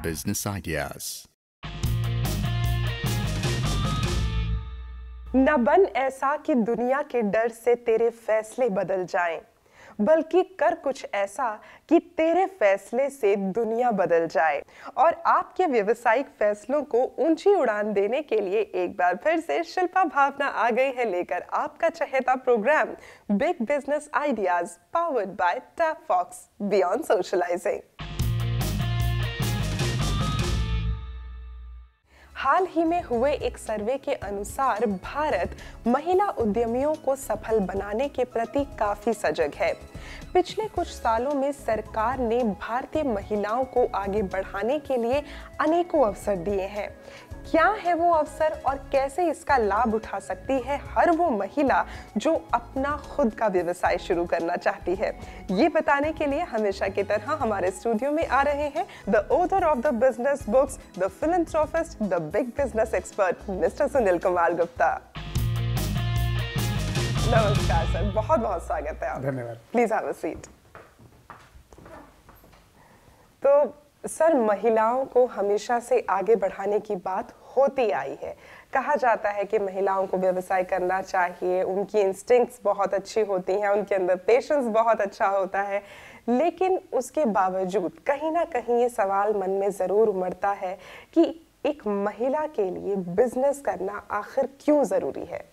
business ideas. न बन ऐसा कि दुनिया के डर से तेरे फैसले बदल जाएं, बल्कि कर कुछ ऐसा कि तेरे फैसले से दुनिया बदल जाए। और आपके व्यावसायिक फैसलों को ऊंची उड़ान देने के लिए एक बार फिर से शिल्पा भावना आ गई है लेकर आपका चहेता programme big business ideas powered by Tap Fox beyond socialising. हाल ही में हुए एक सर्वे के अनुसार भारत महिला उद्यमियों को सफल बनाने के प्रति काफी सजग है। पिछले कुछ सालों में सरकार ने भारतीय महिलाओं को आगे बढ़ाने के लिए अनेकों अवसर दिए हैं। क्या है वो अवसर और कैसे इसका लाभ उठा सकती है हर वो महिला जो अपना खुद का व्यवसाय शुरू करना चाहती है, ये बताने के लिए हमेशा की तरह हमारे स्टूडियो में आ रहे हैं the author of the business books, the philanthropist, the big business expert mister Sunil Kumar Gupta. नमस्कार सर, बहुत बहुत स्वागत है आपका। धन्यवाद। Please have a seat. तो सर, महिलाओं को हमेशा से आगे बढ़ाने की बात होती आई है। कहा जाता है कि महिलाओं को व्यवसाय करना चाहिए, उनकी इंस्टिंक्ट्स बहुत अच्छी होती हैं, उनके अंदर पेशेंस बहुत अच्छा होता है, लेकिन उसके बावजूद कहीं ना कहीं ये सवाल मन में ज़रूर उमड़ता है कि एक महिला के लिए बिजनेस करना आखिर क्यों ज़रूरी है।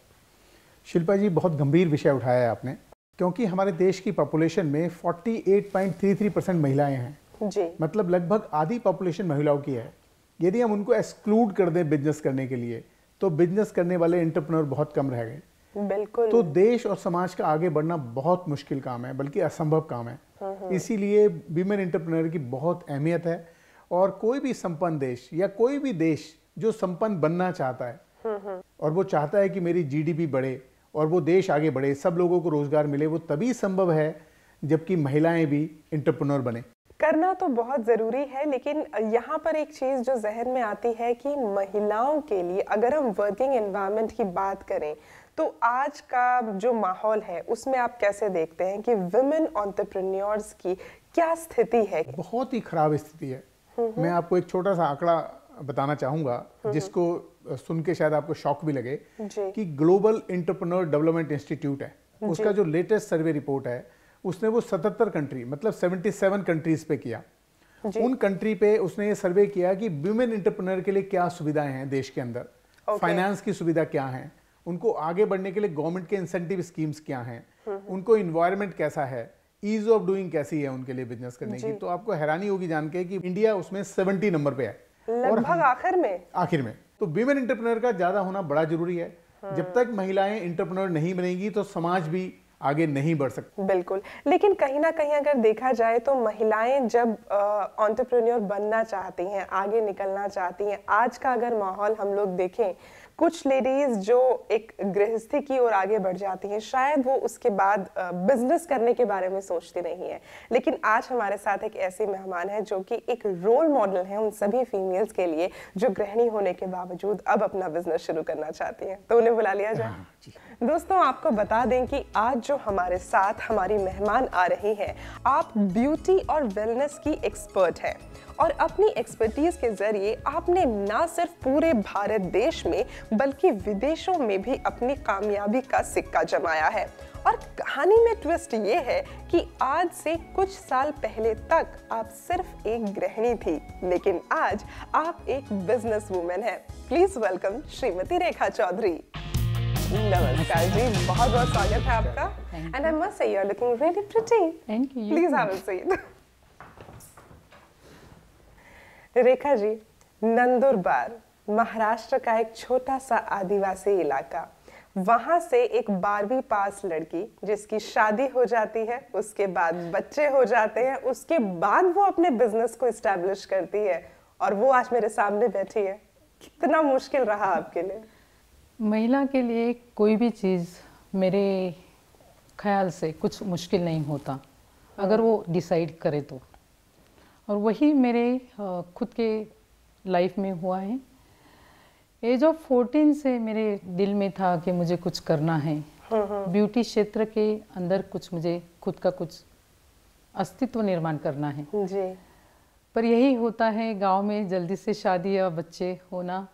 शिल्पा जी, बहुत गंभीर विषय उठाया है आपने, क्योंकि हमारे देश की पॉपुलेशन में 48.33% महिलाएं हैं जी। मतलब लगभग आधी पॉपुलेशन महिलाओं की है। यदि हम उनको एक्सक्लूड कर दें बिजनेस करने के लिए तो बिजनेस करने वाले एंटरप्रेन्योर बहुत कम रह गए। बिल्कुल। तो देश और समाज का आगे बढ़ना बहुत मुश्किल काम है, बल्कि असंभव काम है। इसीलिए विमेन एंटरप्रेन्योर की बहुत अहमियत है। और कोई भी संपन्न देश या कोई भी देश जो संपन्न बनना चाहता है और वो चाहता है कि मेरी जीडीपी बढ़े और वो देश आगे बढ़े, सब लोगों को रोजगार मिले, वो तभी संभव है जबकि महिलाएं भी एंटरप्रेन्योर बने। करना तो बहुत ज़रूरी है, लेकिन यहाँ पर एक चीज़ जो जहन में आती है कि महिलाओं के लिए अगर हम वर्किंग एनवायरनमेंट की बात करें तो आज का जो माहौल है उसमें आप कैसे देखते हैं कि विमेन एंटरप्रेन्योर्स की क्या स्थिति है? बहुत ही खराब स्थिति है। मैं आपको एक छोटा सा आंकड़ा बताना चाहूँगा जिसको सुन के शायद आपको शॉक भी लगे कि ग्लोबल एंटरप्रेन्योर डेवलपमेंट इंस्टीट्यूट है, उसका जो लेटेस्ट सर्वे रिपोर्ट है उसने वो 77 कंट्री मतलब 77 कंट्रीज पे किया। उन कंट्री पे उसने ये सर्वे किया कि विमेन एंटरप्रेन्योर के लिए क्या सुविधाएं हैं देश के अंदर, फाइनेंस की सुविधा क्या है, उनको आगे बढ़ने के लिए गवर्नमेंट के इंसेंटिव स्कीम्स क्या हैं, उनको इन्वायरमेंट कैसा है, ईज ऑफ डूइंग कैसी है उनके लिए बिजनेस करने की। तो आपको हैरानी होगी जान के कि इंडिया उसमें 70 नंबर पे है, लगभग आखिर में। तो विमेन एंटरप्रेन्योर का ज्यादा होना बड़ा जरूरी है। जब तक महिलाएं एंटरप्रेन्योर नहीं बनेगी तो समाज भी आगे नहीं बढ़ सकती। बिल्कुल, लेकिन कहीं ना कहीं अगर देखा जाए तो महिलाएं जब एंटरप्रेन्योर बनना चाहती हैं, आगे निकलना चाहती हैं, आज का अगर माहौल हम लोग देखें, कुछ लेडीज जो एक गृहस्थी की ओर आगे बढ़ जाती हैं, शायद वो उसके बाद बिजनेस करने के बारे में सोचती नहीं है। लेकिन आज हमारे साथ एक ऐसी मेहमान है जो कि एक रोल मॉडल है उन सभी फीमेल्स के लिए जो गृहिणी होने के बावजूद अब अपना बिजनेस शुरू करना चाहती हैं। तो उन्हें बुला लिया जाए। दोस्तों, आपको बता दें कि आज जो हमारे साथ हमारी मेहमान आ रही हैं, आप ब्यूटी और वेलनेस की एक्सपर्ट हैं और अपनी एक्सपर्टीज के जरिए आपने ना सिर्फ पूरे भारत देश में बल्कि विदेशों में भी अपनी कामयाबी का सिक्का जमाया है। और कहानी में ट्विस्ट ये है कि आज से कुछ साल पहले तक आप सिर्फ एक गृहिणी थी, लेकिन आज आप एक बिजनेस वुमेन हैं। Please welcome Shrimati Rekha Chaudhary. नमस्कार जी, बहुत बहुत स्वागत है आपका। And I must say you are looking really pretty. Thank you. Please have a seat. Rekha ji, Nandurbar Maharashtra का एक छोटा सा आदिवासी इलाका, वहां से एक 12वीं पास लड़की जिसकी शादी हो जाती है, उसके बाद बच्चे हो जाते हैं, उसके बाद वो अपने बिजनेस को एस्टैब्लिश करती है और वो आज मेरे सामने बैठी है। कितना मुश्किल रहा आपके लिए? महिला के लिए कोई भी चीज़ मेरे ख्याल से कुछ मुश्किल नहीं होता अगर वो डिसाइड करे तो। और वही मेरे खुद के लाइफ में हुआ है। एज ऑफ 14 से मेरे दिल में था कि मुझे कुछ करना है, ब्यूटी क्षेत्र के अंदर कुछ मुझे खुद का कुछ अस्तित्व निर्माण करना है जी। पर यही होता है गांव में, जल्दी से शादी या बच्चे होना,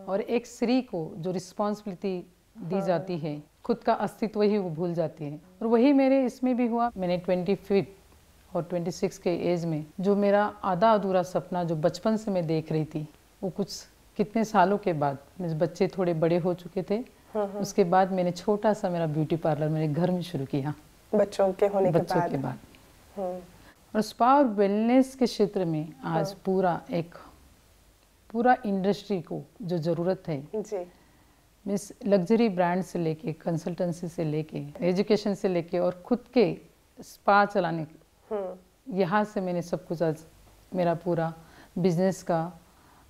और एक स्त्री को जो रिस्पॉन्सिबिलिटी दी जाती है, खुद का अस्तित्व ही वो भूल जाती है। और वही मेरे इसमें भी हुआ। मैंने 25 और 26 के एज में जो मेरा आधा अधूरा सपना जो बचपन से मैं देख रही थी, वो कुछ कितने सालों के बाद, मेरे बच्चे थोड़े बड़े हो चुके थे, उसके बाद मैंने छोटा सा मेरा ब्यूटी पार्लर मेरे घर में शुरू किया, बच्चों के होने के बाद। और स्पा और वेलनेस के क्षेत्र में आज पूरा इंडस्ट्री को जो ज़रूरत है जी, मीन्स लग्जरी ब्रांड से लेके, कंसल्टेंसी से लेके, एजुकेशन से लेके, और खुद के स्पा चलाने, यहाँ से मैंने सब कुछ आज मेरा पूरा बिजनेस का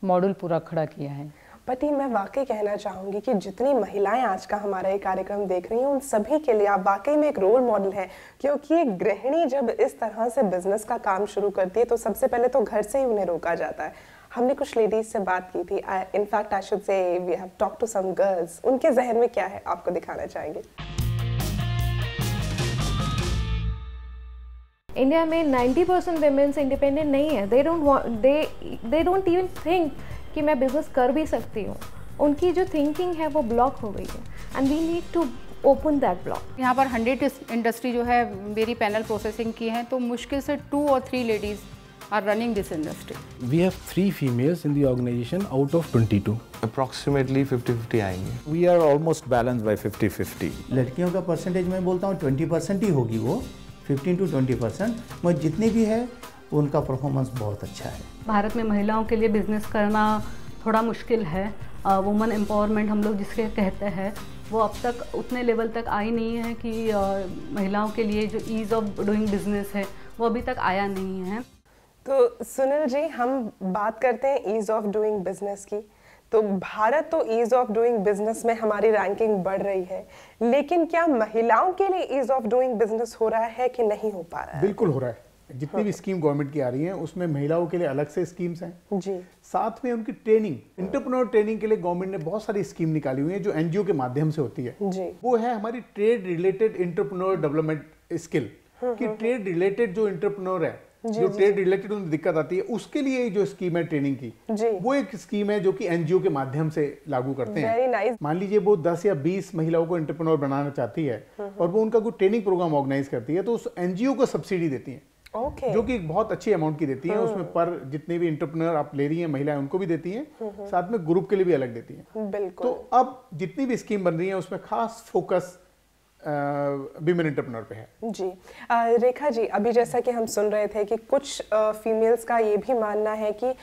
मॉडल पूरा खड़ा किया है। पति, मैं वाकई कहना चाहूँगी कि जितनी महिलाएं आज का हमारा ये कार्यक्रम देख रही हैं, उन सभी के लिए आप वाकई में एक रोल मॉडल हैं, क्योंकि एक गृहिणी जब इस तरह से बिजनेस का काम शुरू करती है तो सबसे पहले तो घर से ही उन्हें रोका जाता है। हमने कुछ लेडीज से बात की थी, in fact I should say we have talked to some girls, उनके जहन में क्या है आपको दिखाना चाहेंगे। इंडिया में 90% वेमेंस इंडिपेंडेंट नहीं है। दे डोंट इवन थिंक कि मैं बिजनेस कर भी सकती हूँ। उनकी जो थिंकिंग है वो ब्लॉक हो गई है, and we need to open that block. यहाँ पर 100 इंडस्ट्री जो है मेरी पैनल प्रोसेसिंग की है, तो मुश्किल से 2 और 3 ladies are running this industry. We have 3 females in the organization out of 22. Approximately 50-50 आएंगे। We are almost balanced by 50-50. लड़कियों का परसेंटेज मैं बोलता हूँ 20% ही होगी, वो 15 to 20%, मगर जितनी भी है उनका परफॉर्मेंस बहुत अच्छा है। भारत में महिलाओं के लिए बिजनेस करना थोड़ा मुश्किल है। वुमेन एम्पावरमेंट हम लोग जिसके कहते हैं, वो अब तक उतने लेवल तक आई नहीं है कि महिलाओं के लिए जो ईज़ ऑफ डूइंग बिजनेस है वो अभी तक आया नहीं है। तो सुनील जी, हम बात करते हैं ईज़ ऑफ डूइंग बिजनेस की, तो भारत तो ईज़ ऑफ डूइंग बिजनेस में हमारी रैंकिंग बढ़ रही है, लेकिन क्या महिलाओं के लिए ईज़ ऑफ डूइंग बिजनेस हो रहा है कि नहीं हो पा रहा है? बिल्कुल हो रहा है। जितनी भी स्कीम गवर्नमेंट की आ रही हैं उसमें महिलाओं के लिए अलग से स्कीम्स हैं जी। साथ में उनकी ट्रेनिंग, एंटरप्रेन्योर ट्रेनिंग के लिए गवर्नमेंट ने बहुत सारी स्कीम निकाली हुई है जो एनजीओ के माध्यम से होती है जी। वो है हमारी trade related entrepreneur development skill कि ट्रेड रिलेटेड जो एंटरप्रेन्योर है, जो ट्रेड रिलेटेड उन्हें दिक्कत आती है, उसके लिए जो स्कीम है ट्रेनिंग की, वो एक स्कीम है जो कि एनजीओ के माध्यम से लागू करते हैं। मान लीजिए वो 10 या 20 महिलाओं को एंटरप्रेन्योर बनाना चाहती है और वो उनका कोई ट्रेनिंग प्रोग्राम ऑर्गेनाइज करती है, तो उस एनजीओ को सब्सिडी देती है, जो कि एक बहुत अच्छी अमाउंट की देती है। उसमें पर जितने भी एंटरप्रेन्योर आप ले रही हैं महिलाएं, उनको भी देती हैं, साथ में ग्रुप के लिए भी अलग देती हैं। बिल्कुल। तो अब जितनी भी स्कीम बन रही है उसमें खास फोकस विमेन एंटरप्रेन्योर पे है जी। रेखा जी, अभी जैसा कि हम सुन रहे थे कि कुछ फीमेल्स का ये भी मानना है कि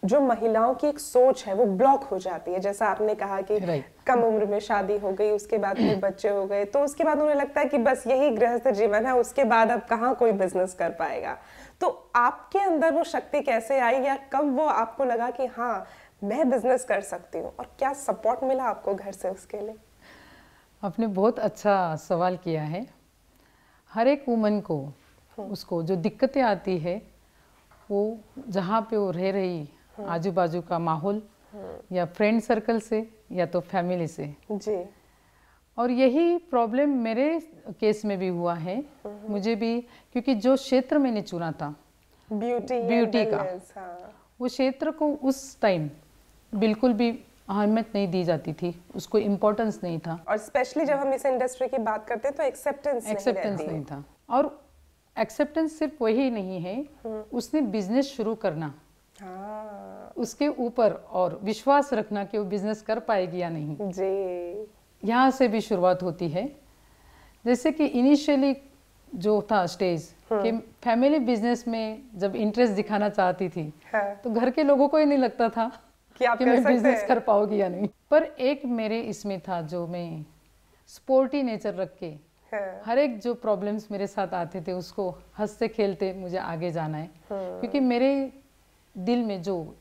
जो महिलाओं की एक सोच है वो ब्लॉक हो जाती है, जैसा आपने कहा कि कम उम्र में शादी हो गई, उसके बाद फिर बच्चे हो गए, तो उसके बाद उन्हें लगता है कि बस यही गृहस्थ जीवन है, उसके बाद अब कहाँ कोई बिजनेस कर पाएगा। तो आपके अंदर वो शक्ति कैसे आई, या कब वो आपको लगा कि हाँ मैं बिजनेस कर सकती हूँ, और क्या सपोर्ट मिला आपको घर से उसके लिए? आपने बहुत अच्छा सवाल किया है। हर एक वुमन को उसको जो दिक्कतें आती है, वो जहाँ पे वो रह रही आजू बाजू का माहौल, या फ्रेंड सर्कल से या तो फैमिली से जी। और यही प्रॉब्लम मेरे केस में भी हुआ है मुझे भी, क्योंकि जो क्षेत्र मैंने चुना था ब्यूटी का, वो क्षेत्र को उस टाइम बिल्कुल भी अहमियत नहीं दी जाती थी, उसको इम्पोर्टेंस नहीं था, और स्पेशली जब हम इस इंडस्ट्री की बात करते हैं तो एक्सेप्टेंस नहीं था। और एक्सेप्टेंस सिर्फ वही नहीं है, उसने बिजनेस शुरू करना, उसके ऊपर और विश्वास रखना कि वो बिजनेस कर पाएगी या नहीं जी, यहाँ से भी शुरुआत होती है। जैसे कि इनिशियली जो था स्टेज कि फैमिली बिजनेस में जब इंटरेस्ट दिखाना चाहती थी, तो घर के लोगों को ही नहीं लगता था कि मैं बिजनेस कर पाऊंगी या नहीं। पर एक मेरे इसमें था, जो मैं स्पोर्टी नेचर रख के हर एक जो प्रॉब्लम्स मेरे साथ आते थे उसको हंसते खेलते मुझे आगे जाना है, क्योंकि मेरे दिल में जो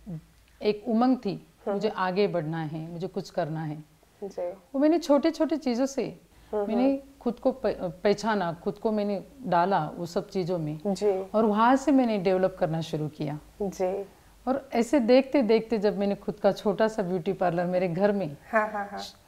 एक उमंग थी, मुझे आगे बढ़ना है, मुझे कुछ करना है। वो मैंने छोटे छोटे चीज़ों से मैंने खुद को पहचाना, खुद को मैंने डाला वो सब चीज़ों में, और वहाँ से मैंने डेवलप करना शुरू किया जी। और ऐसे देखते देखते जब मैंने खुद का छोटा सा ब्यूटी पार्लर मेरे घर में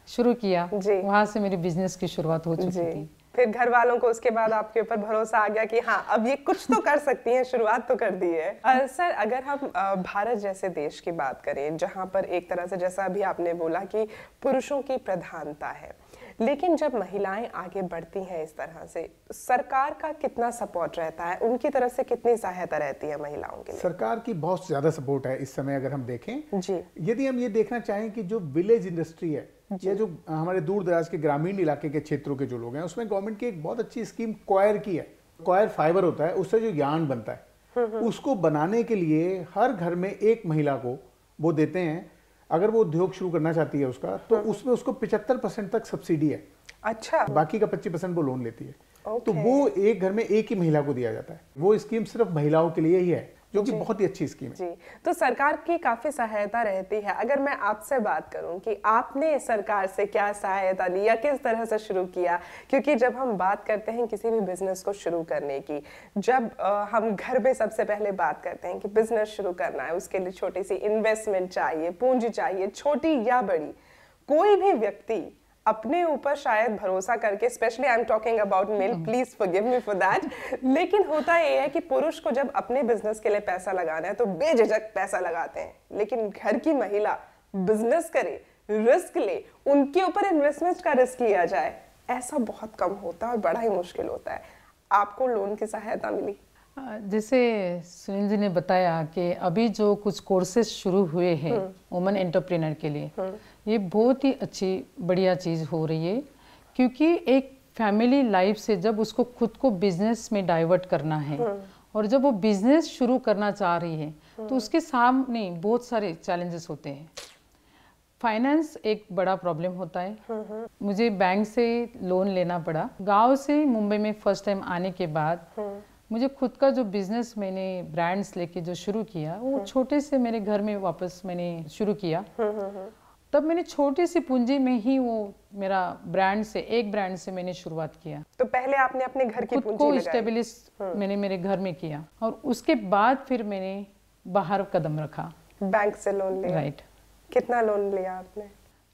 शुरू किया, वहाँ से मेरी बिजनेस की शुरुआत हो चुकी थी। फिर घर वालों को उसके बाद आपके ऊपर भरोसा आ गया कि हाँ अब ये कुछ तो कर सकती हैं, शुरुआत तो कर दी है। सर अगर हम भारत जैसे देश की बात करें जहाँ पर एक तरह से जैसा अभी आपने बोला कि पुरुषों की प्रधानता है, लेकिन जब महिलाएं आगे बढ़ती हैं इस तरह से, सरकार का कितना सपोर्ट रहता है, उनकी तरफ से कितनी सहायता रहती है महिलाओं के लिए? सरकार की बहुत ज्यादा सपोर्ट है इस समय अगर हम देखें जी। यदि हम ये देखना चाहें कि जो विलेज इंडस्ट्री है या जो हमारे दूर दराज के ग्रामीण इलाके के क्षेत्रों के जो लोग हैं, उसमें गवर्नमेंट की एक बहुत अच्छी स्कीम क्वायर की है। क्वायर फाइबर होता है, उससे जो यार्न बनता है उसको बनाने के लिए हर घर में एक महिला को वो देते हैं। अगर वो उद्योग शुरू करना चाहती है उसका, तो उसमें उसको 75% तक सब्सिडी है। अच्छा। बाकी का 25% वो लोन लेती है। तो वो एक घर में एक ही महिला को दिया जाता है। वो स्कीम सिर्फ महिलाओं के लिए ही है, जो कि बहुत ही अच्छी स्कीम है। जी, तो सरकार की काफी सहायता रहती है। अगर मैं आपसे बात करूं कि आपने सरकार से क्या सहायता ली या किस तरह से शुरू किया, क्योंकि जब हम बात करते हैं किसी भी बिजनेस को शुरू करने की, जब हम घर में सबसे पहले बात करते हैं कि बिजनेस शुरू करना है, उसके लिए छोटी सी इन्वेस्टमेंट चाहिए, पूंजी चाहिए, छोटी या बड़ी, कोई भी व्यक्ति अपने ऊपर शायद भरोसा करके, specially I am talking about male, please forgive me for that, लेकिन होता ये है कि पुरुष को जब अपने बिजनेस के लिए पैसा लगाना है तो बेझिझक पैसा लगाते हैं, लेकिन घर की महिला बिजनेस करे, रिस्क ले, उनके ऊपर इन्वेस्टमेंट का रिस्क लिया जाए, ऐसा बहुत कम होता है और बड़ा ही मुश्किल होता है। आपको लोन की सहायता मिली? जैसे सुनील जी ने बताया कि अभी जो कुछ कोर्सेज शुरू हुए हैं वुमेन एंटरप्रेन्योर के लिए, ये बहुत ही अच्छी बढ़िया चीज़ हो रही है, क्योंकि एक फैमिली लाइफ से जब उसको खुद को बिजनेस में डाइवर्ट करना है और जब वो बिजनेस शुरू करना चाह रही है तो उसके सामने बहुत सारे चैलेंजेस होते हैं। फाइनेंस एक बड़ा प्रॉब्लम होता है। मुझे बैंक से लोन लेना पड़ा। गांव से मुंबई में फर्स्ट टाइम आने के बाद मुझे खुद का जो बिजनेस मैंने ब्रांड्स लेके जो शुरू किया, वो छोटे से मेरे घर में वापस मैंने शुरू किया। तब मैंने छोटी सी पूंजी में ही वो मेरा ब्रांड से, एक ब्रांड से मैंने शुरुआत किया। तो पहले आपने अपने घर की पूंजी को स्टेबलिश मैंने मेरे घर में किया और उसके बाद फिर मैंने बाहर कदम रखा। बैंक से लोन लिया? राइट। कितना लोन लिया आपने?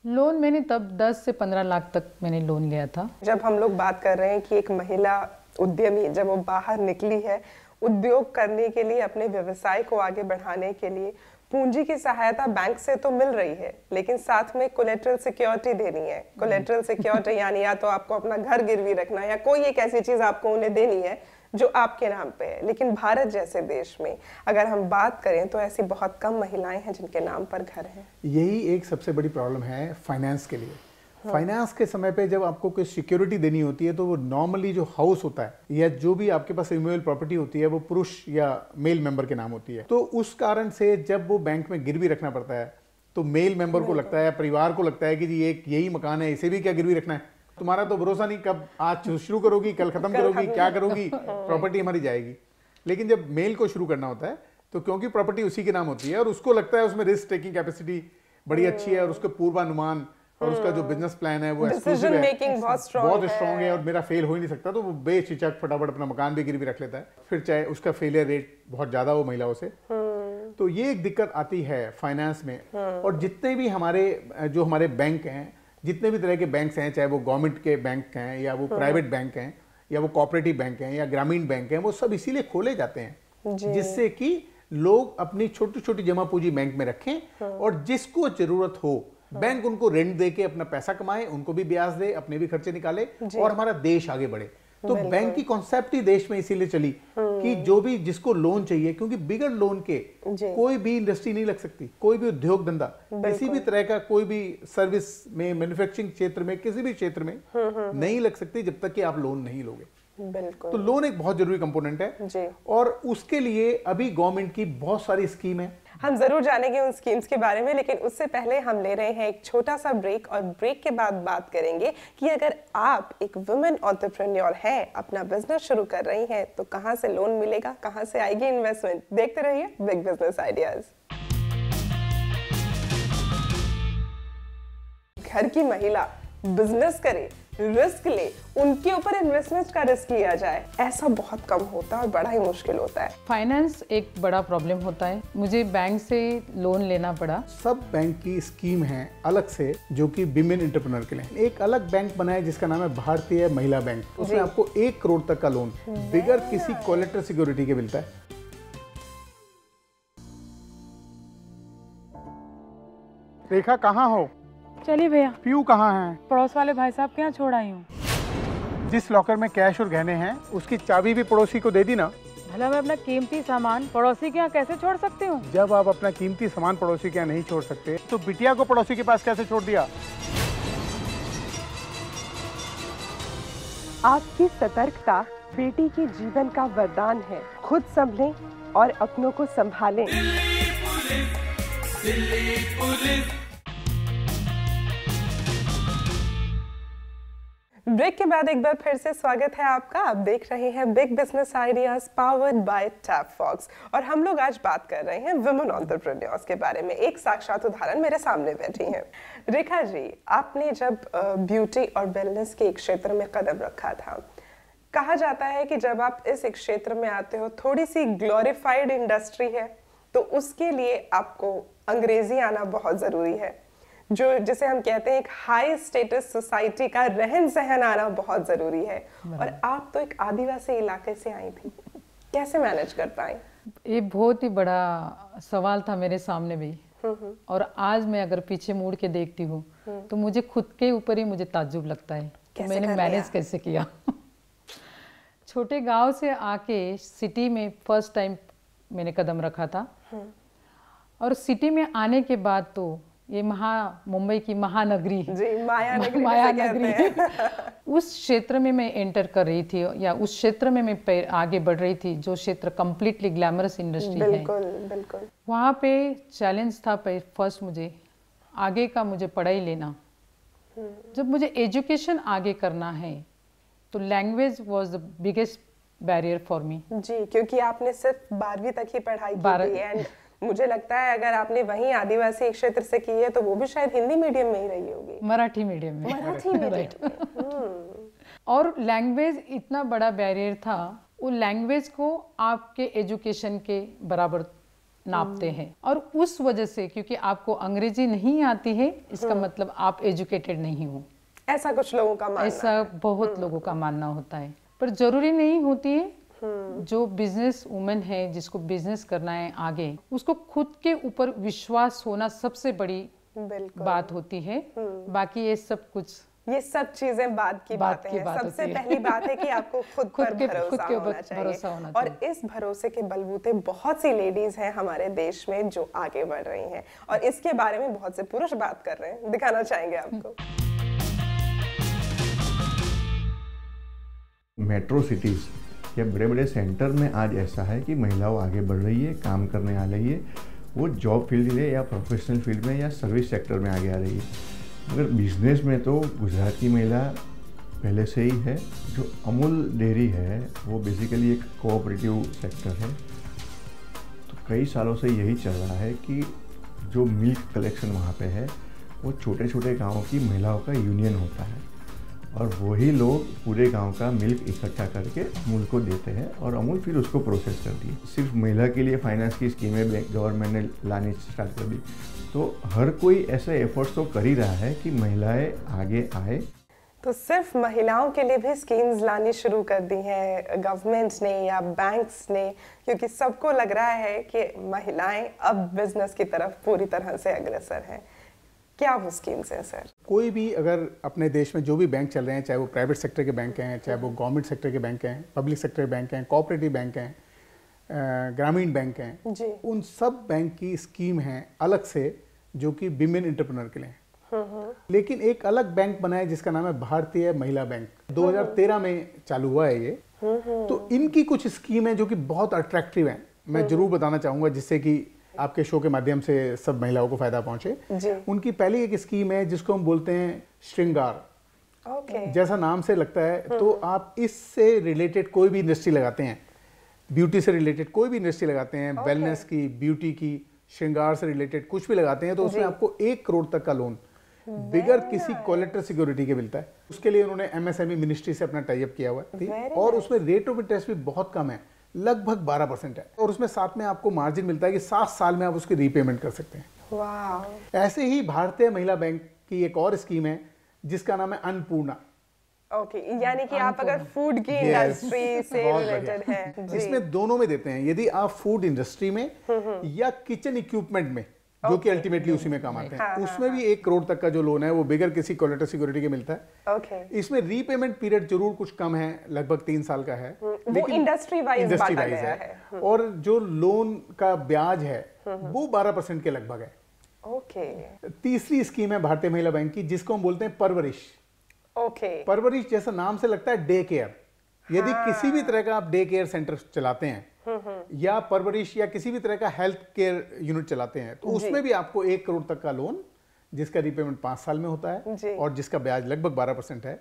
लोन मैंने तब 10 से 15 लाख तक मैंने लोन लिया था। जब हम लोग बात कर रहे हैं कि एक महिला उद्यमी जब वो बाहर निकली है उद्योग करने के लिए, अपने व्यवसाय को आगे बढ़ाने के लिए, पूंजी की सहायता बैंक से तो मिल रही है, लेकिन साथ में कोलेटरल सिक्योरिटी देनी है। कोलेटरल सिक्योरिटी यानी या तो आपको अपना घर गिरवी रखना है या कोई एक ऐसी चीज आपको उन्हें देनी है जो आपके नाम पे है। लेकिन भारत जैसे देश में अगर हम बात करें तो ऐसी बहुत कम महिलाएं हैं जिनके नाम पर घर है। यही एक सबसे बड़ी प्रॉब्लम है फाइनेंस के लिए। फाइनेंस के समय पे जब आपको कोई सिक्योरिटी देनी होती है तो वो नॉर्मली जो हाउस होता है या जो भी आपके पास इमूवेबल प्रॉपर्टी होती है वो पुरुष या मेल मेंबर के नाम होती है। तो उस कारण से जब वो बैंक में गिरवी रखना पड़ता है तो मेल मेंबर को लगता है, परिवार को लगता है कि जी एक यही मकान है, इसे भी क्या गिरवी रखना है, तुम्हारा तो भरोसा नहीं, कब आज शुरू करोगी, कल खत्म करोगी, क्या करोगी, प्रॉपर्टी हमारी जाएगी। लेकिन जब मेल को शुरू करना होता है तो क्योंकि प्रॉपर्टी उसी के नाम होती है और उसको लगता है उसमें रिस्क टेकिंग कैपेसिटी बड़ी अच्छी है और उसके पूर्वानुमान और उसका जो बिजनेस प्लान है वो एक्सक्लूसिव है, बहुत स्ट्रॉन्ग है और मेरा फेल हो ही नहीं सकता, तो वो बेझिझक फटाफट अपना मकान भी गिरवी रख लेता है। फिर चाहे उसका फेलियर रेट बहुत ज्यादा हो महिलाओं से, तो ये एक दिक्कत आती है फाइनेंस में। और जितने भी हमारे बैंक हैं, जितने भी तरह के बैंक हैं, चाहे वो गवर्नमेंट के बैंक हैं या वो प्राइवेट बैंक हैं या वो कोऑपरेटिव बैंक हैं या ग्रामीण बैंक हैं, वो सब इसीलिए खोले जाते हैं जिससे कि लोग अपनी छोटी छोटी जमा पूंजी बैंक में रखें और जिसको जरूरत हो बैंक उनको रेंट दे के अपना पैसा कमाए, उनको भी ब्याज दे, अपने भी खर्चे निकाले और हमारा देश आगे बढ़े। तो बैंक की कॉन्सेप्ट ही देश में इसीलिए चली कि जो भी जिसको लोन चाहिए, क्योंकि बिगर लोन के कोई भी इंडस्ट्री नहीं लग सकती, कोई भी उद्योग धंधा, किसी भी तरह का कोई भी सर्विस में, मैन्युफैक्चरिंग क्षेत्र में, किसी भी क्षेत्र में नहीं लग सकती जब तक कि आप लोन नहीं लोगे। बिल्कुल। तो लोन एक बहुत जरूरी कंपोनेंट है जी। और उसके लिए अभी गवर्नमेंट की बहुत सारी स्कीम है। हम जरूर जानेंगे उन स्कीम्स के बारे में, लेकिन उससे पहले हम ले रहे हैं एक छोटा सा ब्रेक और ब्रेक के बाद बात करेंगे कि अगर आप एक वुमेन एंटरप्रेन्योर हैं, अपना बिजनेस शुरू कर रही हैं, तो कहां से लोन मिलेगा, कहां से आएगी इन्वेस्टमेंट। देखते रहिए बिग बिजनेस आइडियाज। घर की महिला बिजनेस करे, रिस्क ले, उनके ऊपर इन्वेस्टमेंट का रिस्क लिया जाए, ऐसा बहुत कम होता है और बड़ा ही मुश्किल होता है। फाइनेंस एक बड़ा प्रॉब्लम होता है, मुझे बैंक से लोन लेना पड़ा। सब बैंक की स्कीम है अलग से जो कि विमेन एंटरप्रेन्योर के लिए। एक अलग बैंक बना है जिसका नाम है भारतीय महिला बैंक। उसमें आपको 1 करोड़ तक का लोन बिगर किसी कोलेटरल सिक्योरिटी के मिलता है। रेखा कहाँ हो? चलिए भैया। पीयू कहाँ है? पड़ोस वाले भाई साहब के यहाँ छोड़ आई हूँ। जिस लॉकर में कैश और गहने हैं उसकी चाबी भी पड़ोसी को दे दी ना। भला मैं अपना कीमती सामान पड़ोसी के यहाँ कैसे छोड़ सकती हूँ? जब आप अपना कीमती सामान पड़ोसी के यहाँ नहीं छोड़ सकते तो बिटिया को पड़ोसी के पास कैसे छोड़ दिया? आपकी सतर्कता बेटी के जीवन का वरदान है। खुद संभलें और अपनों को संभालें। ब्रेक के बाद एक बार फिर से स्वागत है आपका। आप देख रहे हैं big business ideas powered by Tap Fox और हम लोग आज बात कर रहे हैं वुमेन एंटरप्रेन्योर्स के बारे में। एक साक्षात उदाहरण मेरे सामने बैठी हैं। रेखा जी, आपने जब ब्यूटी और वेलनेस के एक क्षेत्र में कदम रखा था, कहा जाता है कि जब आप इस एक क्षेत्र में आते हो, थोड़ी सी ग्लोरीफाइड इंडस्ट्री है, तो उसके लिए आपको अंग्रेजी आना बहुत जरूरी है, जो जिसे हम कहते हैं एक हाई स्टेटस सोसाइटी का रहन सहन आना बहुत जरूरी है। और आप तो एक आदिवासी इलाके से आई थी, कैसे मैनेज कर पाए? ये बहुत ही बड़ा सवाल था मेरे सामने भी। और आज मैं अगर पीछे मुड़ के देखती हूँ तो मुझे खुद के ऊपर ही मुझे ताज्जुब लगता है कि मैंने मैनेज कैसे किया। छोटे गांव से आके सिटी में फर्स्ट टाइम मैंने कदम रखा था। और सिटी में आने के बाद तो ये मुंबई की महानगरी जी, माया नगरी उस क्षेत्र में मैं एंटर कर रही थी या उस क्षेत्र में मैं आगे बढ़ रही थी जो क्षेत्र कम्प्लीटली ग्लैमरस इंडस्ट्री है। बिल्कुल। वहाँ पे चैलेंज था फर्स्ट मुझे आगे का मुझे पढ़ाई लेना। जब मुझे एजुकेशन आगे करना है तो language was the biggest barrier for me. जी, क्योंकि आपने सिर्फ 12वीं तक ही पढ़ाई की थी एंड मुझे लगता है अगर आपने वहीं आदिवासी क्षेत्र से की है तो वो भी शायद हिंदी मीडियम में ही रही होगी। मराठी मीडियम में। और लैंग्वेज इतना बड़ा बैरियर था, वो लैंग्वेज को आपके एजुकेशन के बराबर नापते हैं। और उस वजह से क्योंकि आपको अंग्रेजी नहीं आती है इसका मतलब आप एजुकेटेड नहीं हो, ऐसा कुछ लोगों का मानना ऐसा बहुत लोगों का मानना होता है। पर जरूरी नहीं होती है। जो बिजनेस वुमेन है जिसको बिजनेस करना है आगे, उसको खुद के ऊपर विश्वास होना सबसे बड़ी बात होती है। बाकी ये सब चीजें बाद की बातें हैं। सबसे पहली बात है कि आपको खुद पर भरोसा होना चाहिए। और इस भरोसे के बलबूते बहुत सी लेडीज हैं हमारे देश में जो आगे बढ़ रही हैं और इसके बारे में बहुत से पुरुष बात कर रहे हैं, दिखाना चाहेंगे आपको। मेट्रो सिटीज या बड़े बड़े सेंटर में आज ऐसा है कि महिलाओं आगे बढ़ रही है, काम करने आ रही है, वो जॉब फील्ड में या प्रोफेशनल फील्ड में या सर्विस सेक्टर में आगे आ रही है। मगर बिजनेस में तो गुजरात की महिला पहले से ही है। जो अमूल डेयरी है वो बेसिकली एक कोऑपरेटिव सेक्टर है। तो कई सालों से यही चल रहा है कि जो मिल्क कलेक्शन वहाँ पे है वो छोटे छोटे गाँवों की महिलाओं का यूनियन होता है और वही लोग पूरे गांव का मिल्क इकट्ठा करके अमूल को देते हैं और अमूल फिर उसको प्रोसेस करती है। सिर्फ महिला के लिए फाइनेंस की स्कीमें गवर्नमेंट ने लानी स्टार्ट कर दी। तो हर कोई ऐसे एफर्ट्स तो कर ही रहा है कि महिलाएं आगे आए। तो सिर्फ महिलाओं के लिए भी स्कीम्स लानी शुरू कर दी हैं गवर्नमेंट ने या बैंक्स ने, क्योंकि सबको लग रहा है कि महिलाएं अब बिजनेस की तरफ पूरी तरह से अग्रसर हैं। क्या वो स्कीम्स हैं सर? कोई भी अगर अपने देश में जो भी बैंक चल रहे हैं, चाहे वो प्राइवेट सेक्टर के बैंक हैं, चाहे वो गवर्नमेंट सेक्टर के बैंक हैं, पब्लिक सेक्टर बैंक हैं, कोऑपरेटिव बैंक हैं, ग्रामीण बैंक हैं जी, उन सब बैंक की स्कीम है अलग से जो कि विमेन एंटरप्रेन्योर के लिए। लेकिन एक अलग बैंक बना है जिसका नाम है भारतीय महिला बैंक। 2013 में चालू हुआ है ये। तो इनकी कुछ स्कीम है जो कि बहुत अट्रैक्टिव है, मैं जरूर बताना चाहूँगा जिससे कि आपके शो के माध्यम से सब महिलाओं को फायदा पहुंचे। उनकी पहली एक स्कीम है जिसको हम बोलते हैं श्रृंगार। जैसा नाम से लगता है तो आप इससे रिलेटेड कोई भी इंडस्ट्री लगाते हैं, ब्यूटी से रिलेटेड कोई भी इंडस्ट्री लगाते हैं, वेलनेस की, ब्यूटी की, श्रृंगार से रिलेटेड कुछ भी लगाते हैं तो उसमें आपको 1 करोड़ तक का लोन बिगर किसी कोलेटरल सिक्योरिटी के मिलता है। उसके लिए उन्होंने MSME मिनिस्ट्री से अपना टाई अप किया हुआ है और उसमें रेट ऑफ इंटरेस्ट भी बहुत कम है, लगभग 12% है, और उसमें साथ में आपको मार्जिन मिलता है कि 7 साल में आप उसकी रीपेमेंट कर सकते हैं। वाह। ऐसे ही भारतीय महिला बैंक की एक और स्कीम है जिसका नाम है अन्नपूर्णा। ओके, यानी कि आप अगर फूड की इंडस्ट्री से रिलेटेड है, इसमें दोनों में देते हैं, यदि आप फूड इंडस्ट्री में या किचन इक्विपमेंट में, जो कि अल्टीमेटली उसी में काम आते हैं, उसमें भी 1 करोड़ तक का जो लोन है वो बिगर किसी कोलेटरल सिक्योरिटी के मिलता है। इसमें रीपेमेंट पीरियड जरूर कुछ कम है, लगभग 3 साल का है, वो इंडस्ट्री वाइज है। और जो लोन का ब्याज है वो 12% के लगभग है। तीसरी स्कीम है भारतीय महिला बैंक की जिसको हम बोलते हैं परवरिश। परवरिश जैसा नाम से लगता है डे केयर। यदि किसी भी तरह का आप डे केयर सेंटर चलाते हैं या परवरिश या किसी भी तरह का हेल्थ केयर यूनिट चलाते हैं तो उसमें भी आपको 1 करोड़ तक का लोन, जिसका रीपेमेंट 5 साल में होता है और जिसका ब्याज लगभग 12% है,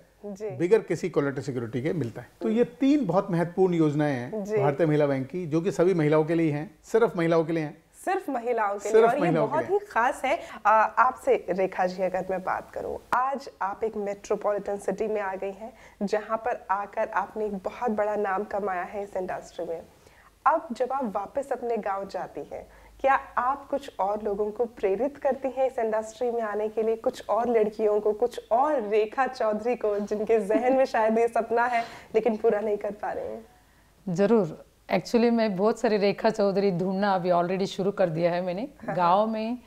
बिगर किसी कोलेटरल सिक्योरिटी के मिलता है। तो ये 3 बहुत महत्वपूर्ण योजनाएं हैं भारतीय महिला बैंक की, जो कि सभी महिलाओं के लिए हैं, सिर्फ महिलाओं के लिए हैं, सिर्फ महिलाओं के लिए, और ये बहुत ही खास है। आपसे रेखा जी अगर मैं बात करूं, आज आप एक मेट्रोपॉलिटन सिटी में आ गई हैं जहां पर आकर आपने एक बहुत बड़ा नाम कमाया है इस इंडस्ट्री में। अब जब आप वापस अपने गांव जाती हैं, क्या आप कुछ और लोगों को प्रेरित करती हैं इस इंडस्ट्री में आने के लिए, कुछ और लड़कियों को, कुछ और रेखा चौधरी को जिनके जहन में शायद ये सपना है लेकिन पूरा नहीं कर पा रहे हैं? जरूर। एक्चुअली मैं बहुत सारी रेखा चौधरी ढूंढना अभी ऑलरेडी शुरू कर दिया है मैंने। गांव में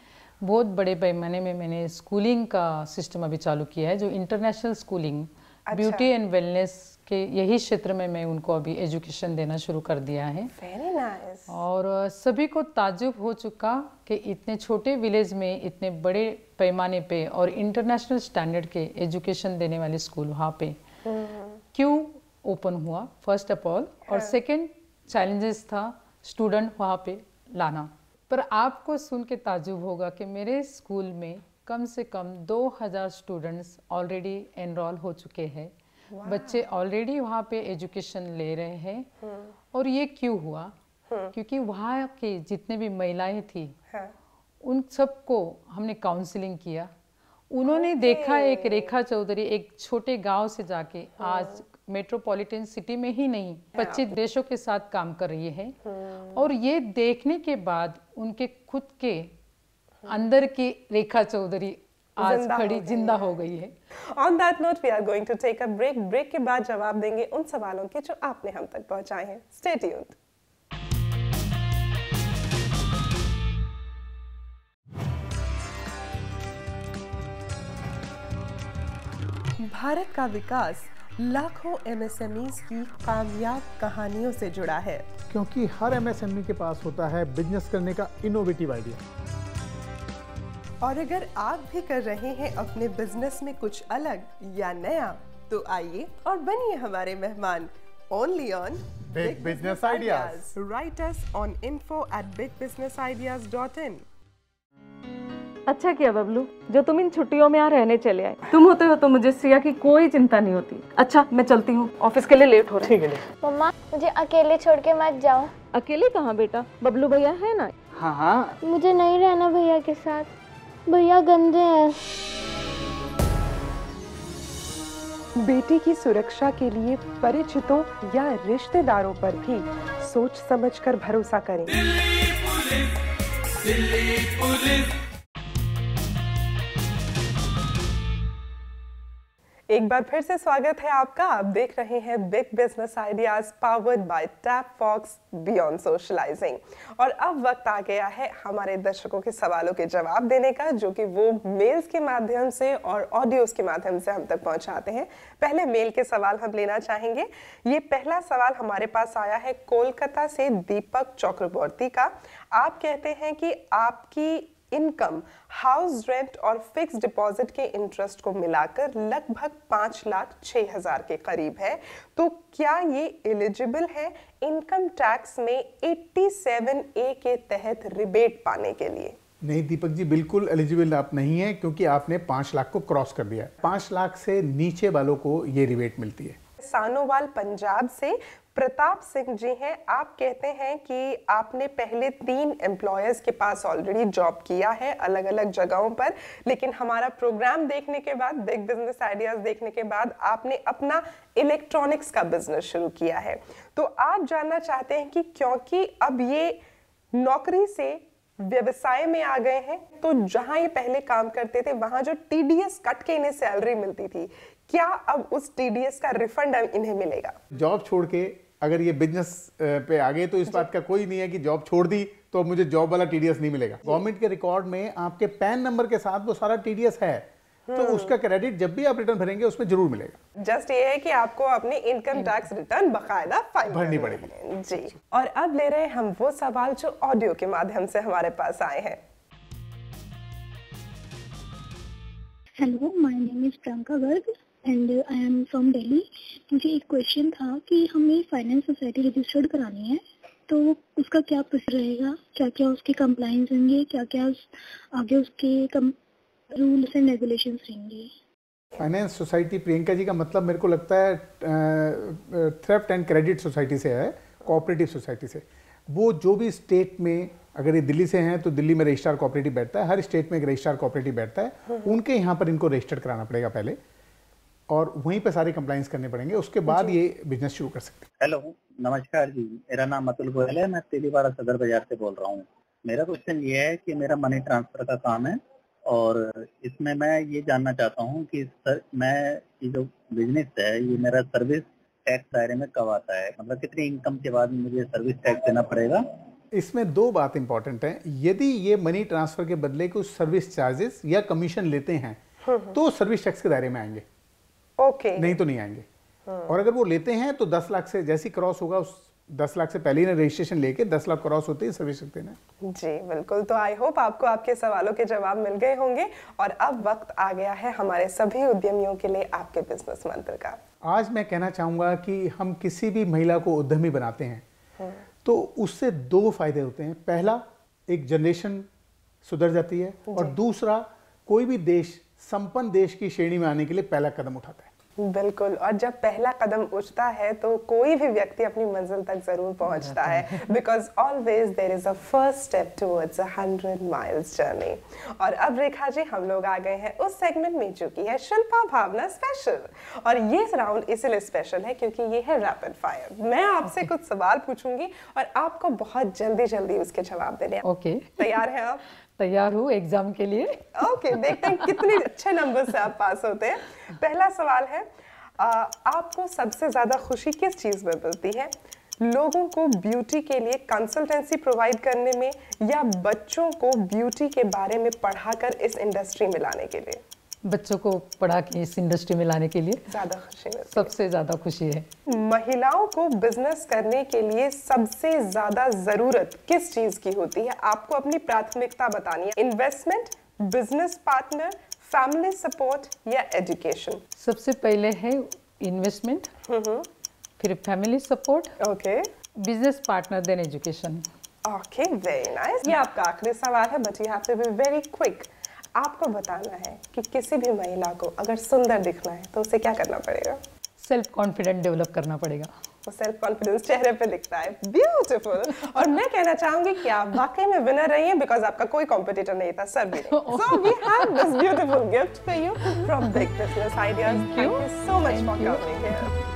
बहुत बड़े पैमाने में मैंने स्कूलिंग का सिस्टम अभी चालू किया है, जो international schooling, beauty and wellness के यही क्षेत्र में मैं उनको अभी एजुकेशन देना शुरू कर दिया है। Very nice. और सभी को ताज्जुब हो चुका कि इतने छोटे विलेज में इतने बड़े पैमाने पे और इंटरनेशनल स्टैंडर्ड के एजुकेशन देने वाले स्कूल वहाँ पे क्यों ओपन हुआ, फर्स्ट ऑफ ऑल। और सेकेंड चैलेंजेस था स्टूडेंट वहाँ पे लाना। पर आपको सुन के ताज्जुब होगा कि मेरे स्कूल में कम से कम 2000 स्टूडेंट्स ऑलरेडी एनरोल हो चुके हैं। बच्चे ऑलरेडी वहाँ पे एजुकेशन ले रहे हैं। और ये क्यों हुआ? क्योंकि वहाँ के जितने भी महिलाएं थी उन सबको हमने काउंसलिंग किया। उन्होंने देखा एक रेखा चौधरी एक छोटे गांव से जाके आज मेट्रोपॉलिटन सिटी में ही नहीं 25 देशों के साथ काम कर रही है। और ये देखने के बाद उनके खुद के अंदर की रेखा चौधरी आज खड़ी जिंदा हो गई है। On that note we are going to take a break. Break के बाद जवाब देंगे उन सवालों के जो आपने हम तक पहुंचाए हैं। Stay tuned. भारत का विकास लाखों MSMEs की कामयाब कहानियों से जुड़ा है, क्योंकि हर MSME के पास होता है बिजनेस करने का इनोवेटिव आइडिया। और अगर आप भी कर रहे हैं अपने बिजनेस में कुछ अलग या नया, तो आइए और बनिए हमारे मेहमान only on big business ideas. Right us on info@bigbusinessideas.in। अच्छा किया बबलू जो तुम इन छुट्टियों में यहाँ रहने चले आए। तुम होते हो तो मुझे श्रेया की कोई चिंता नहीं होती। अच्छा मैं चलती हूँ, ऑफिस के लिए लेट हो रहा है। ठीक है। मम्मा मुझे अकेले छोड़ के मत जाओ। अकेले कहाँ बेटा, बबलू भैया है ना। हाँ हाँ। मुझे नहीं रहना भैया के साथ, भैया गंदे हैं। बेटी की सुरक्षा के लिए परिचितों या रिश्तेदारों पर भी सोच समझकर भरोसा करें। दिल्ली पुलिस। एक बार फिर से स्वागत है आपका। आप देख रहे हैं big business ideas powered by Tap Fox beyond socialising. और अब वक्त आ गया है हमारे दर्शकों के सवालों के जवाब देने का, जो कि वो मेल्स के माध्यम से और ऑडियोज के माध्यम से हम तक पहुंचाते हैं। पहले मेल के सवाल हम लेना चाहेंगे। ये पहला सवाल हमारे पास आया है कोलकाता से दीपक चक्रवर्ती का। आप कहते हैं कि आपकी इनकम हाउस रेंट और फिक्स डिपॉजिट के इंटरेस्ट को मिलाकर लगभग 5,06,000 के करीब है, तो क्या ये एलिजिबल है इनकम टैक्स में 87A के तहत रिबेट पाने के लिए? नहीं दीपक जी, बिल्कुल एलिजिबल आप नहीं है, क्योंकि आपने 5 लाख को क्रॉस कर दिया है। 5 लाख से नीचे वालों को ये रिबेट मिलती है। सानोवाल पंजाब से प्रताप सिंह जी हैं। आप कहते हैं कि आपने पहले 3 एम्प्लॉयर्स के पास ऑलरेडी जॉब किया है अलग अलग जगहों पर, लेकिन हमारा प्रोग्राम देखने के बाद, बिग बिजनेस आइडियाज देखने के बाद आपने अपना इलेक्ट्रॉनिक्स का बिजनेस शुरू किया है। तो आप जानना चाहते हैं कि क्योंकि अब ये नौकरी से व्यवसाय में आ गए हैं, तो जहां ये पहले काम करते थे वहां जो टीडीएस कट के इन्हें सैलरी मिलती थी, क्या अब उस टीडीएस का रिफंड इन्हें मिलेगा? जॉब छोड़ के अगर ये बिजनेस पे आ गए तो इस बात का कोई नहीं है कि जॉब छोड़ दी तो मुझे जॉब वाला टीडीएस नहीं मिलेगा। गवर्नमेंट के रिकॉर्ड में आपके पैन नंबर के साथ वो सारा टीडीएस है, तो उसका क्रेडिट जब भी आप रिटर्न भरेंगे उसमें जरूर मिलेगा। जस्ट ये है कि आपको अपनी इनकम टैक्स रिटर्न बकायदा फाइल भरनी पड़ेगी जी। और अब ले रहे हैं हम वो सवाल जो ऑडियो के माध्यम से हमारे पास आए हैं। Hello, my name is Priyanka Garg and I am from Delhi. मुझे एक क्वेश्चन था कि हमें फाइनेंस सोसाइटी रजिस्टर्ड करानी है, तो उसका क्या प्रोसेस रहेगा, क्या क्या उसके कंप्लायंस होंगे, क्या क्या आगे उसके रूल्स एंड रेगुलेशंस रहेंगे? फाइनेंस सोसाइटी प्रियंका जी का मतलब मेरे को लगता है थ्रेफ्ट एंड क्रेडिट सोसाइटी से है, कोऑपरेटिव सोसाइटी से। वो जो भी स्टेट में, अगर ये दिल्ली से हैं तो दिल्ली में रजिस्ट्रार कोऑपरेटिव बैठता है, हर स्टेट में एक रजिस्ट्रार कोऑपरेटिव बैठता है, उनके यहाँ पर इनको रजिस्टर्ड कराना पड़ेगा पहले, और वहीं पे सारे कंप्लायंस करने पड़ेंगे, उसके बाद ये बिजनेस शुरू कर सकते हैं। हेलो, नमस्कार जी, मेरा नाम अतुल गोयल है, मैं तेलीवाड़ा सदर बाजार से बोल रहा हूँ। मेरा क्वेश्चन ये है कि मेरा मनी ट्रांसफर का काम है और इसमें मैं ये जानना चाहता हूँ कि सर, मैं ये जो बिजनेस है ये मेरा सर्विस टैक्स दायरे में कब आता है, मतलब कितनी इनकम के बाद मुझे सर्विस टैक्स देना पड़ेगा? इसमें 2 बात इंपॉर्टेंट है। यदि ये मनी ट्रांसफर के बदले कुछ सर्विस चार्जेस या कमीशन लेते हैं तो सर्विस टैक्स के दायरे में आएंगे, नहीं तो नहीं आएंगे। और अगर वो लेते हैं तो 10 लाख से जैसी क्रॉस होगा, उस 10 लाख से पहले ही रजिस्ट्रेशन लेके 10 लाख क्रॉस होते ही सर्विस टैक्स देना है। जी बिल्कुल। तो आई होप आपको आपके सवालों के जवाब मिल गए होंगे और अब वक्त आ गया है हमारे सभी उद्यमियों के लिए आपके बिजनेस मंत्र का। आज मैं कहना चाहूंगा कि हम किसी भी महिला को उद्यमी बनाते हैं तो उससे 2 फायदे होते हैं। पहला, एक जनरेशन सुधर जाती है, और दूसरा, कोई भी देश संपन्न देश की श्रेणी में आने के लिए पहला कदम उठाता है। बिल्कुल, और जब पहला कदम उठता है तो कोई भी व्यक्ति अपनी मंजिल तक जरूर पहुंचता है, because always there is a first step towards 100 miles journey. और अब रेखा जी, हम लोग आ गए हैं उस सेगमेंट में जो कि है शिल्पा भावना स्पेशल, और ये राउंड इसलिए स्पेशल है क्योंकि ये है रैपिड फायर। मैं आपसे कुछ सवाल पूछूंगी और आपको बहुत जल्दी जल्दी उसके जवाब देने हैं। ओके, तैयार हैं आप? तैयार हूँ एग्जाम के लिए। ओके, देखते हैं कितने अच्छे नंबर से आप पास होते हैं। पहला सवाल है, आपको सबसे ज्यादा खुशी किस चीज में मिलती है? लोगों को ब्यूटी के लिए कंसल्टेंसी प्रोवाइड करने में, या बच्चों को ब्यूटी के बारे में पढ़ाकर इस इंडस्ट्री में लाने के लिए? बच्चों को पढ़ा के इस इंडस्ट्री में लाने के लिए ज्यादा खुशी मिलती है। सबसे ज्यादा खुशी है। महिलाओं को बिजनेस करने के लिए सबसे ज्यादा जरूरत किस चीज की होती है? आपको अपनी प्राथमिकता बतानी है। Investment, business partner, family support या एजुकेशन? सबसे पहले है इन्वेस्टमेंट, फिर family support, okay, business partner, then education. Okay, very nice. ये आपका आखिरी सवाल है, but you have to be very quick. आपको बताना है कि किसी भी महिला को अगर सुंदर दिखना है तो उसे क्या करना पड़ेगा? सेल्फ कॉन्फिडेंस डेवलप करना पड़ेगा। वो सेल्फ कॉन्फिडेंस चेहरे पे दिखता है। ब्यूटीफुल। और मैं कहना चाहूंगी कि आप वाकई में विनर रही हैं, बिकॉज आपका कोई कॉम्पिटिटर नहीं था, सर भी नहीं। So we have this beautiful gift for you from Big Business Ideas. Thank you so much for coming here.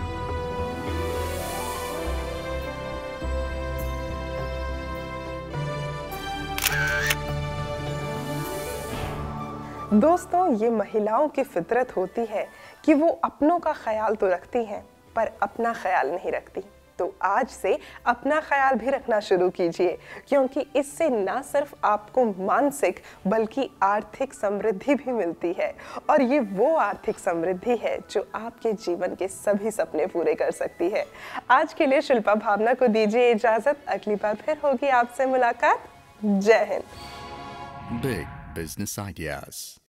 दोस्तों, ये महिलाओं की फितरत होती है कि वो अपनों का ख्याल तो रखती हैं पर अपना ख्याल नहीं रखती। तो आज से अपना ख्याल भी रखना शुरू कीजिए, क्योंकि इससे ना सिर्फ आपको मानसिक बल्कि आर्थिक समृद्धि भी मिलती है, और ये वो आर्थिक समृद्धि है जो आपके जीवन के सभी सपने पूरे कर सकती है। आज के लिए शिल्पा भावना को दीजिए इजाजत, अगली बार फिर होगी आपसे मुलाकात। जय हिंद। Big Business Ideas.